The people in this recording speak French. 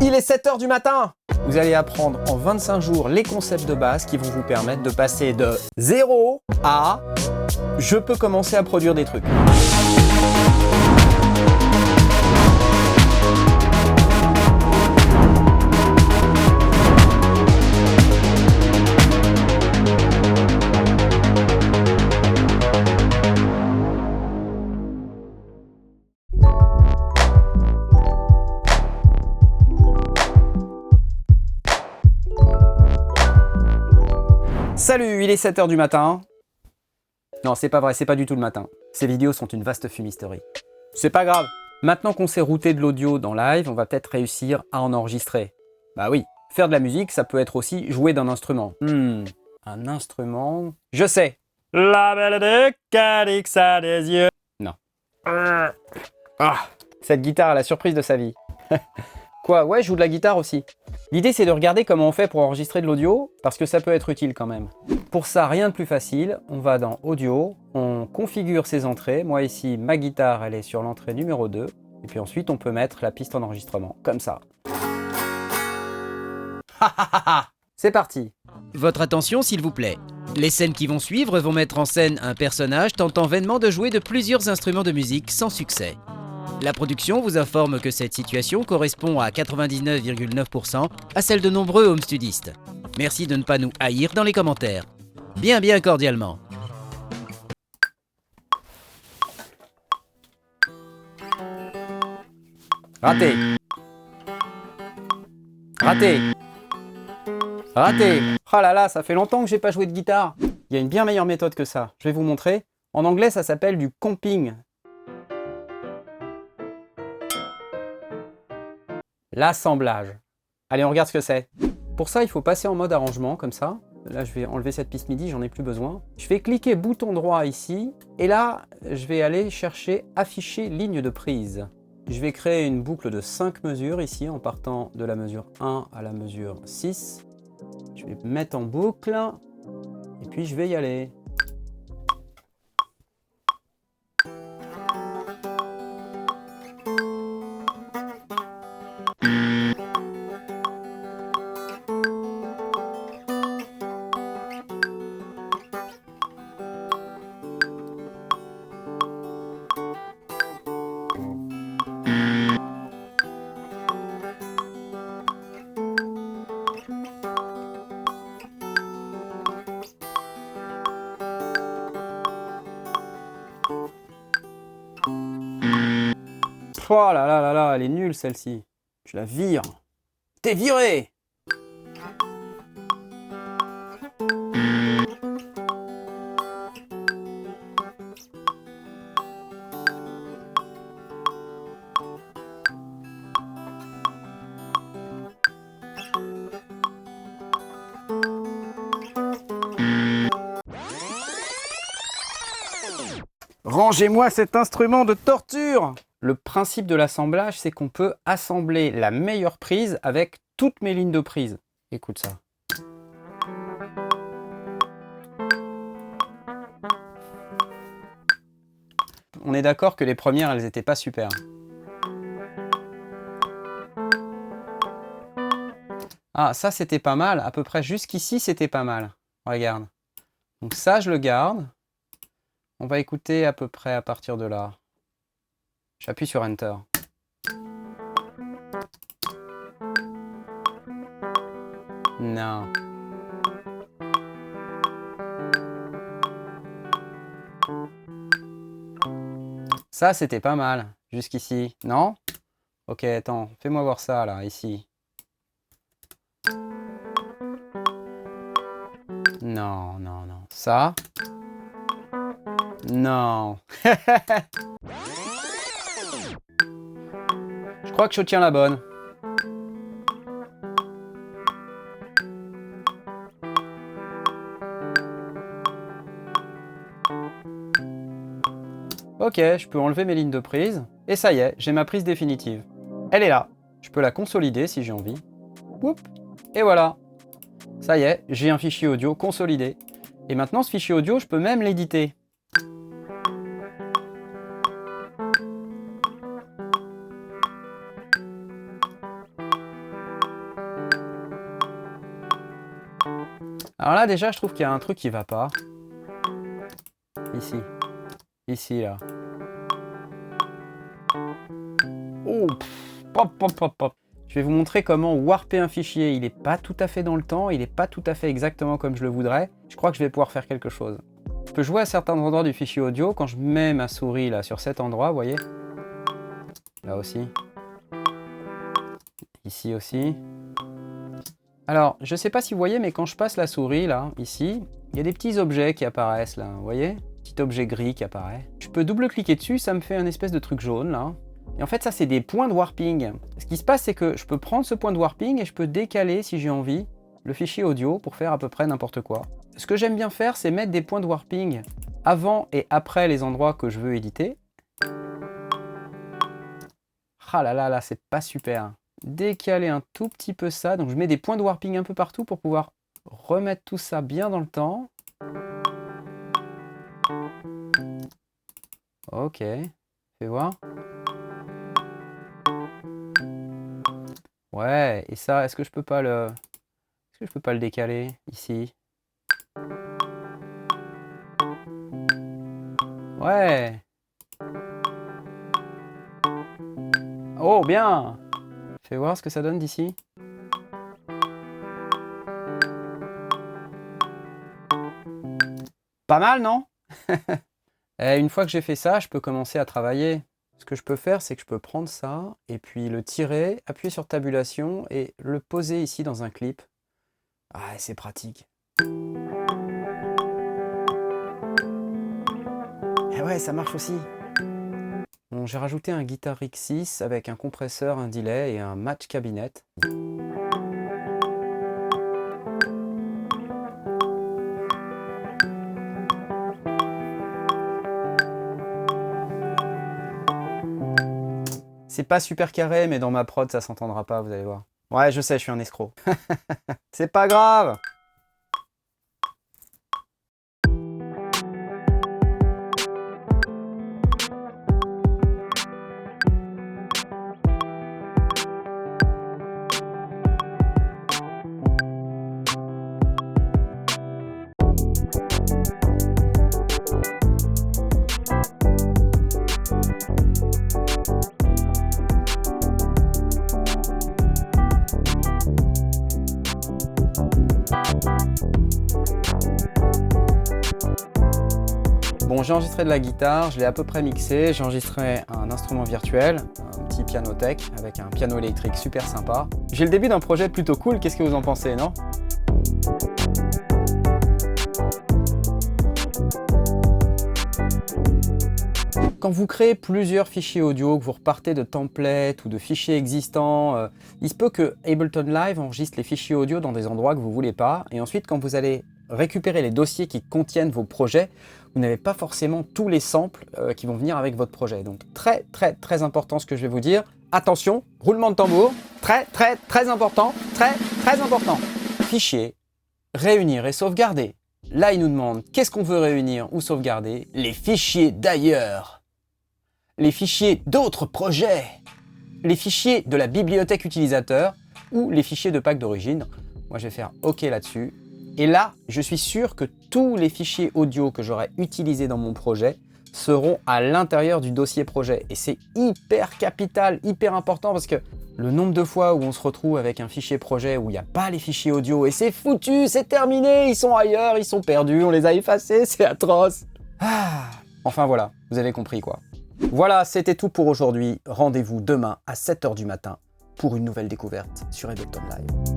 Il est 7 h du matin. Vous allez apprendre en 25 jours les concepts de base qui vont vous permettre de passer de 0 à « je peux commencer à produire des trucs ». Salut, il est 7 h du matin. Non, c'est pas vrai, c'est pas du tout le matin. Ces vidéos sont une vaste fumisterie. C'est pas grave. Maintenant qu'on s'est routé de l'audio dans live, on va peut-être réussir à en enregistrer. Bah oui, faire de la musique, ça peut être aussi jouer d'un instrument. Un instrument... Je sais. La belle de Cadix a des yeux. Non. Cette guitare a la surprise de sa vie. Quoi? Ouais, je joue de la guitare aussi. L'idée, c'est de regarder comment on fait pour enregistrer de l'audio, parce que ça peut être utile quand même. Pour ça, rien de plus facile, on va dans Audio, on configure ses entrées. Moi ici, ma guitare, elle est sur l'entrée numéro 2. Et puis ensuite, on peut mettre la piste en enregistrement, comme ça. C'est parti. Votre attention s'il vous plaît. Les scènes qui vont suivre vont mettre en scène un personnage tentant vainement de jouer de plusieurs instruments de musique sans succès. La production vous informe que cette situation correspond à 99,9% à celle de nombreux home studistes. Merci de ne pas nous haïr dans les commentaires. Bien cordialement. Raté. Raté. Raté. Oh là là, ça fait longtemps que j'ai pas joué de guitare. Il y a une bien meilleure méthode que ça. Je vais vous montrer. En anglais, ça s'appelle du comping. L'assemblage. Allez, on regarde ce que c'est. Pour ça, il faut passer en mode arrangement, comme ça. Là, je vais enlever cette piste MIDI, j'en ai plus besoin. Je vais cliquer bouton droit ici. Et là, je vais aller chercher afficher ligne de prise. Je vais créer une boucle de 5 mesures ici, en partant de la mesure 1 à la mesure 6. Je vais mettre en boucle. Et puis, je vais y aller. Oh là là là là, elle est nulle celle-ci. Je la vire. T'es viré! Rangez-moi cet instrument de torture! Le principe de l'assemblage, c'est qu'on peut assembler la meilleure prise avec toutes mes lignes de prise. Écoute ça. On est d'accord que les premières, elles n'étaient pas super. Ah, ça c'était pas mal. À peu près jusqu'ici, c'était pas mal. Regarde. Donc ça, je le garde. On va écouter à peu près à partir de là. J'appuie sur Enter. Non. Ça, c'était pas mal. Jusqu'ici. Non? Ok, attends. Fais-moi voir ça, là, ici. Non, non, non. Ça? Non. Je crois que je tiens la bonne. Ok, je peux enlever mes lignes de prise. Et ça y est, j'ai ma prise définitive. Elle est là. Je peux la consolider si j'ai envie. Oup. Et voilà. Ça y est, j'ai un fichier audio consolidé. Et maintenant, ce fichier audio, je peux même l'éditer. Alors là, déjà, je trouve qu'il y a un truc qui va pas. Ici. Ici, là. Oh, pop, pop, pop, pop. Je vais vous montrer comment warper un fichier. Il n'est pas tout à fait dans le temps, il n'est pas tout à fait exactement comme je le voudrais. Je crois que je vais pouvoir faire quelque chose. Je peux jouer à certains endroits du fichier audio. Quand je mets ma souris là sur cet endroit, vous voyez. Là aussi. Ici aussi. Alors, je ne sais pas si vous voyez, mais quand je passe la souris là, ici, il y a des petits objets qui apparaissent là, vous voyez? Petit objet gris qui apparaît. Je peux double-cliquer dessus, ça me fait un espèce de truc jaune là. Et en fait, ça, c'est des points de warping. Ce qui se passe, c'est que je peux prendre ce point de warping et je peux décaler, si j'ai envie, le fichier audio pour faire à peu près n'importe quoi. Ce que j'aime bien faire, c'est mettre des points de warping avant et après les endroits que je veux éditer. Ah là là, là, c'est pas super. Décaler un tout petit peu ça. Donc, je mets des points de warping un peu partout pour pouvoir remettre tout ça bien dans le temps. Ok, fais voir. Ouais, et ça, est-ce que je peux pas le décaler ici? Ouais. Oh, bien. Fais voir ce que ça donne d'ici. Pas mal, non? Et une fois que j'ai fait ça, je peux commencer à travailler. Ce que je peux faire, c'est que je peux prendre ça et puis le tirer, appuyer sur tabulation et le poser ici dans un clip. Ah, c'est pratique. Et ouais, ça marche aussi. Bon, j'ai rajouté un Guitar X6 avec un compresseur, un delay et un match cabinet. C'est pas super carré, mais dans ma prod, ça s'entendra pas, vous allez voir. Ouais, je sais, je suis un escroc. C'est pas grave. Bon, j'ai enregistré de la guitare, je l'ai à peu près mixé, j'ai enregistré un instrument virtuel, un petit piano tech avec un piano électrique super sympa. J'ai le début d'un projet plutôt cool, qu'est-ce que vous en pensez, non? Quand vous créez plusieurs fichiers audio, que vous repartez de templates ou de fichiers existants, il se peut que Ableton Live enregistre les fichiers audio dans des endroits que vous ne voulez pas. Et ensuite, quand vous allez récupérer les dossiers qui contiennent vos projets, vous n'avez pas forcément tous les samples qui vont venir avec votre projet. Donc très très important ce que je vais vous dire. Attention, roulement de tambour, très important, très important. Fichier, réunir et sauvegarder. Là, il nous demande qu'est-ce qu'on veut réunir ou sauvegarder? Les fichiers d'ailleurs. Les fichiers d'autres projets, les fichiers de la bibliothèque utilisateur ou les fichiers de pack d'origine. Moi, je vais faire OK là-dessus. Et là, je suis sûr que tous les fichiers audio que j'aurai utilisés dans mon projet seront à l'intérieur du dossier projet. Et c'est hyper capital, hyper important parce que le nombre de fois où on se retrouve avec un fichier projet où il n'y a pas les fichiers audio et c'est foutu, c'est terminé, ils sont ailleurs, ils sont perdus, on les a effacés, c'est atroce. Enfin voilà, vous avez compris quoi. Voilà, c'était tout pour aujourd'hui. Rendez-vous demain à 7 h du matin pour une nouvelle découverte sur Ableton Live.